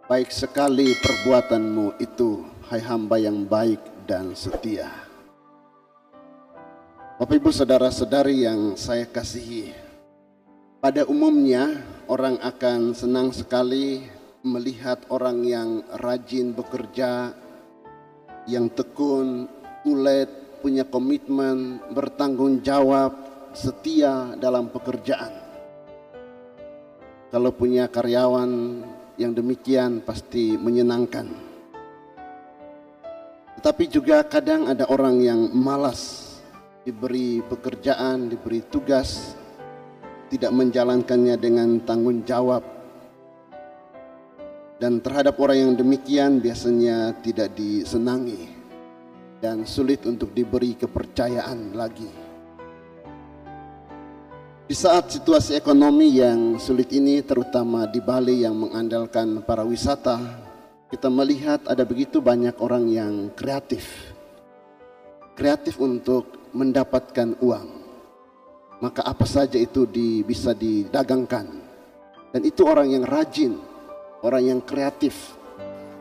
Baik sekali perbuatanmu itu, hai hamba yang baik dan setia. Bapak Ibu saudara-saudari yang saya kasihi, pada umumnya orang akan senang sekali melihat orang yang rajin bekerja, yang tekun, ulet, punya komitmen, bertanggung jawab, setia dalam pekerjaan. Kalau punya karyawan yang demikian pasti menyenangkan. Tetapi juga kadang ada orang yang malas, diberi pekerjaan, diberi tugas, tidak menjalankannya dengan tanggung jawab. Dan terhadap orang yang demikian biasanya tidak disenangi dan sulit untuk diberi kepercayaan lagi. Di saat situasi ekonomi yang sulit ini, terutama di Bali yang mengandalkan para wisata, kita melihat ada begitu banyak orang yang kreatif untuk mendapatkan uang. Maka apa saja itu bisa didagangkan. Dan itu orang yang rajin, orang yang kreatif.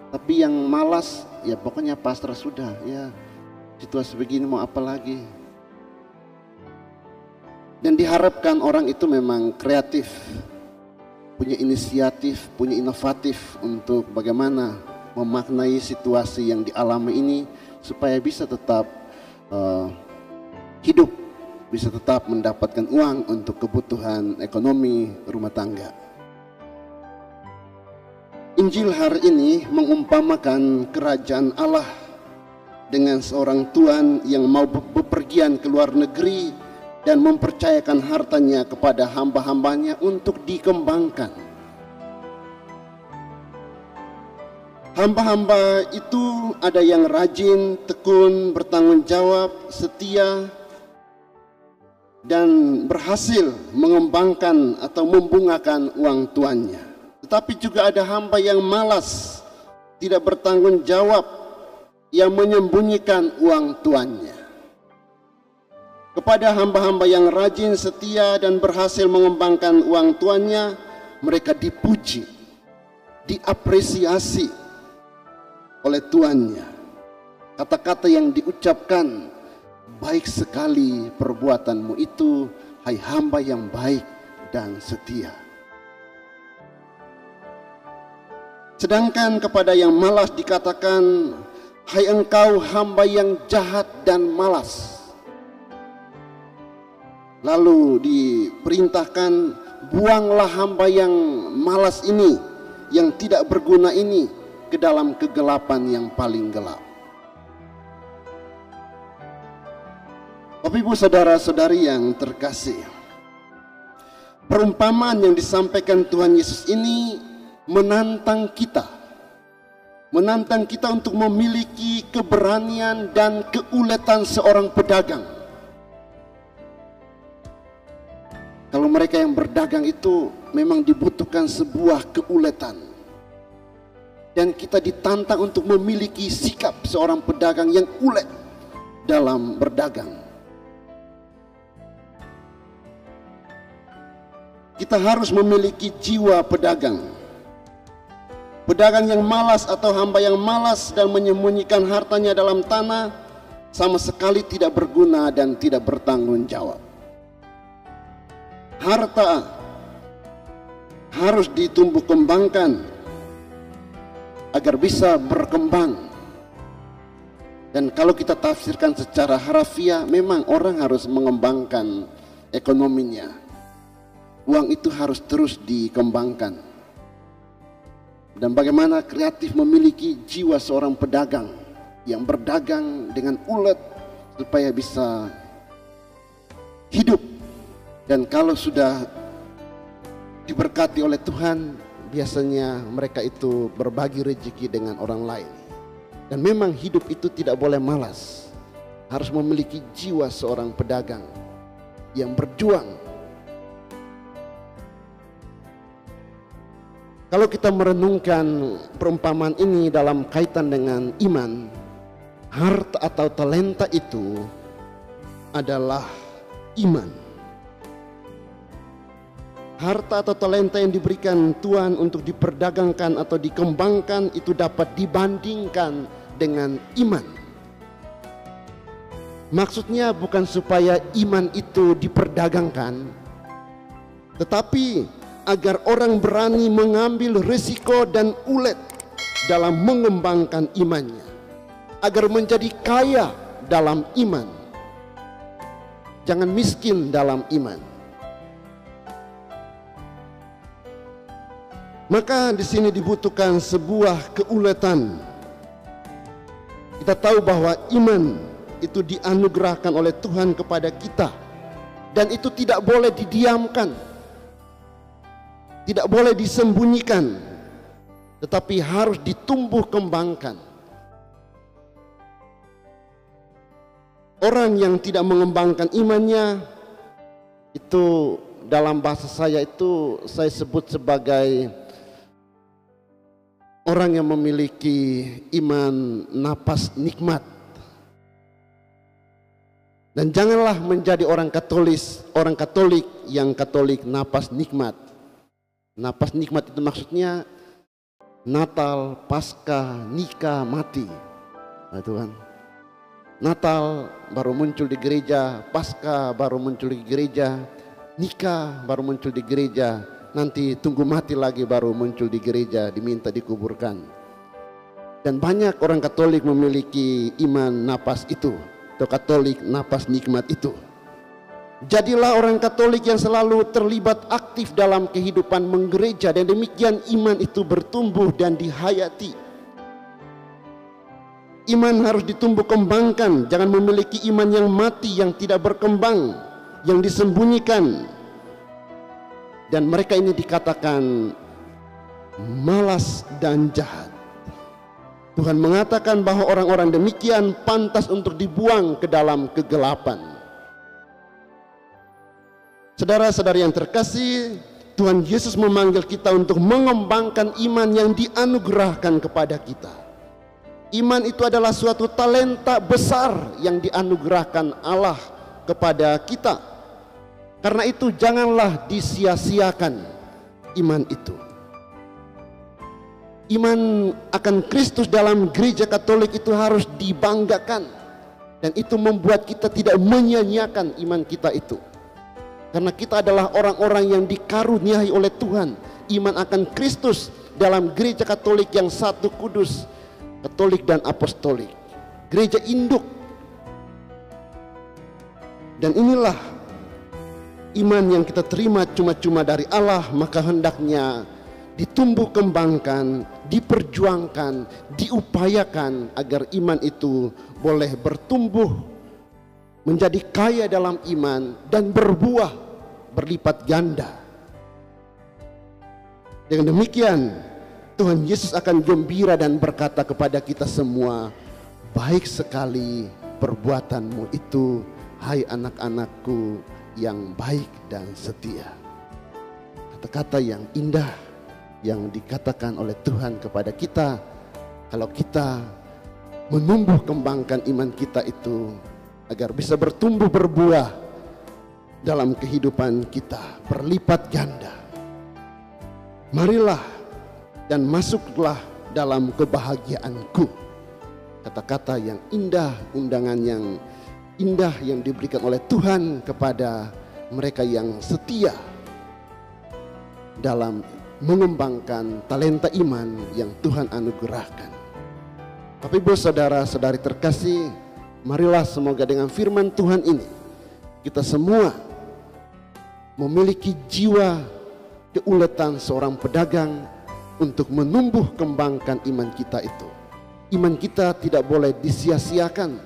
Tapi yang malas, ya pokoknya pasrah sudah. Ya situasi begini mau apa lagi. Dan diharapkan orang itu memang kreatif, punya inisiatif, punya inovatif untuk bagaimana memaknai situasi yang dialami ini supaya bisa tetap hidup, bisa tetap mendapatkan uang untuk kebutuhan ekonomi rumah tangga. Injil hari ini mengumpamakan kerajaan Allah dengan seorang tuan yang mau bepergian ke luar negeri dan mempercayakan hartanya kepada hamba-hambanya untuk dikembangkan. Hamba-hamba itu ada yang rajin, tekun, bertanggung jawab, setia, dan berhasil mengembangkan atau membungakan uang tuannya. Tetapi juga ada hamba yang malas, tidak bertanggung jawab, yang menyembunyikan uang tuannya. Kepada hamba-hamba yang rajin, setia, dan berhasil mengembangkan uang tuannya, mereka dipuji, diapresiasi oleh tuannya. Kata-kata yang diucapkan, baik sekali perbuatanmu itu, hai hamba yang baik dan setia. Sedangkan kepada yang malas dikatakan, hai engkau hamba yang jahat dan malas. Lalu diperintahkan, buanglah hamba yang malas ini, yang tidak berguna ini, ke dalam kegelapan yang paling gelap. Bapak Ibu saudara-saudari yang terkasih, perumpamaan yang disampaikan Tuhan Yesus ini menantang kita untuk memiliki keberanian dan keuletan seorang pedagang. Kalau mereka yang berdagang itu memang dibutuhkan sebuah keuletan. Dan kita ditantang untuk memiliki sikap seorang pedagang yang ulet dalam berdagang. Kita harus memiliki jiwa pedagang. Pedagang yang malas atau hamba yang malas dan menyembunyikan hartanya dalam tanah sama sekali tidak berguna dan tidak bertanggung jawab. Harta harus ditumbuh kembangkan agar bisa berkembang. Dan kalau kita tafsirkan secara harafiah, memang orang harus mengembangkan ekonominya. Uang itu harus terus dikembangkan. Dan bagaimana kreatif memiliki jiwa seorang pedagang yang berdagang dengan ulet supaya bisa hidup. Dan kalau sudah diberkati oleh Tuhan, biasanya mereka itu berbagi rezeki dengan orang lain. Dan memang hidup itu tidak boleh malas. Harus memiliki jiwa seorang pedagang yang berjuang. Kalau kita merenungkan perumpamaan ini dalam kaitan dengan iman, harta atau talenta itu adalah iman. Harta atau talenta yang diberikan Tuhan untuk diperdagangkan atau dikembangkan itu dapat dibandingkan dengan iman. Maksudnya bukan supaya iman itu diperdagangkan, tetapi agar orang berani mengambil risiko dan ulet dalam mengembangkan imannya, agar menjadi kaya dalam iman, jangan miskin dalam iman. Maka di sini dibutuhkan sebuah keuletan. Kita tahu bahwa iman itu dianugerahkan oleh Tuhan kepada kita, dan itu tidak boleh didiamkan, tidak boleh disembunyikan, tetapi harus ditumbuh kembangkan. Orang yang tidak mengembangkan imannya, itu dalam bahasa saya itu saya sebut sebagai orang yang memiliki iman napas nikmat. Dan janganlah menjadi orang Katolik yang Katolik napas nikmat. Napas nikmat itu maksudnya Natal, Paskah, nikah, mati. Nah, itu kan. Natal baru muncul di gereja, Paskah baru muncul di gereja, nikah baru muncul di gereja, nanti tunggu mati lagi baru muncul di gereja, diminta dikuburkan. Dan banyak orang Katolik memiliki iman napas itu, atau Katolik napas nikmat itu. Jadilah orang Katolik yang selalu terlibat aktif dalam kehidupan menggereja, dan demikian iman itu bertumbuh dan dihayati. Iman harus ditumbuh kembangkan, jangan memiliki iman yang mati, yang tidak berkembang, yang disembunyikan. Dan mereka ini dikatakan malas dan jahat. Tuhan mengatakan bahwa orang-orang demikian pantas untuk dibuang ke dalam kegelapan. Saudara-saudari yang terkasih, Tuhan Yesus memanggil kita untuk mengembangkan iman yang dianugerahkan kepada kita. Iman itu adalah suatu talenta besar yang dianugerahkan Allah kepada kita. Karena itu janganlah disia-siakan iman itu. Iman akan Kristus dalam gereja Katolik itu harus dibanggakan. Dan itu membuat kita tidak menyia-nyiakan iman kita itu. Karena kita adalah orang-orang yang dikaruniai oleh Tuhan. Iman akan Kristus dalam gereja Katolik yang satu kudus, Katolik dan Apostolik, gereja induk. Dan inilah iman yang kita terima cuma-cuma dari Allah, maka hendaknya ditumbuh kembangkan, diperjuangkan, diupayakan agar iman itu boleh bertumbuh menjadi kaya dalam iman dan berbuah berlipat ganda. Dengan demikian Tuhan Yesus akan gembira dan berkata kepada kita semua, baik sekali perbuatanmu itu, hai anak-anakku yang baik dan setia. Kata-kata yang indah yang dikatakan oleh Tuhan kepada kita, kalau kita menumbuh kembangkan iman kita itu agar bisa bertumbuh berbuah dalam kehidupan kita berlipat ganda. Marilah dan masuklah dalam kebahagiaanku. Kata-kata yang indah, undangan yang indah yang diberikan oleh Tuhan kepada mereka yang setia dalam mengembangkan talenta iman yang Tuhan anugerahkan. Tapi Ibu saudara-saudari terkasih, marilah semoga dengan firman Tuhan ini kita semua memiliki jiwa keuletan seorang pedagang untuk menumbuh kembangkan iman kita itu. Iman kita tidak boleh disia-siakan,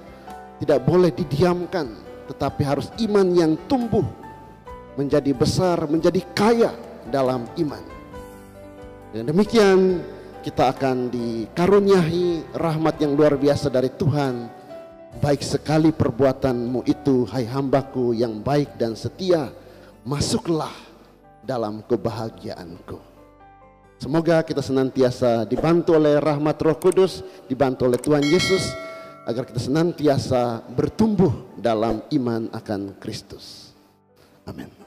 tidak boleh didiamkan, tetapi harus iman yang tumbuh menjadi besar, menjadi kaya dalam iman. Dan demikian kita akan dikaruniai rahmat yang luar biasa dari Tuhan. Baik sekali perbuatanmu itu, hai hambaku yang baik dan setia, masuklah dalam kebahagiaanku. Semoga kita senantiasa dibantu oleh rahmat Roh Kudus, dibantu oleh Tuhan Yesus, agar kita senantiasa bertumbuh dalam iman akan Kristus. Amin.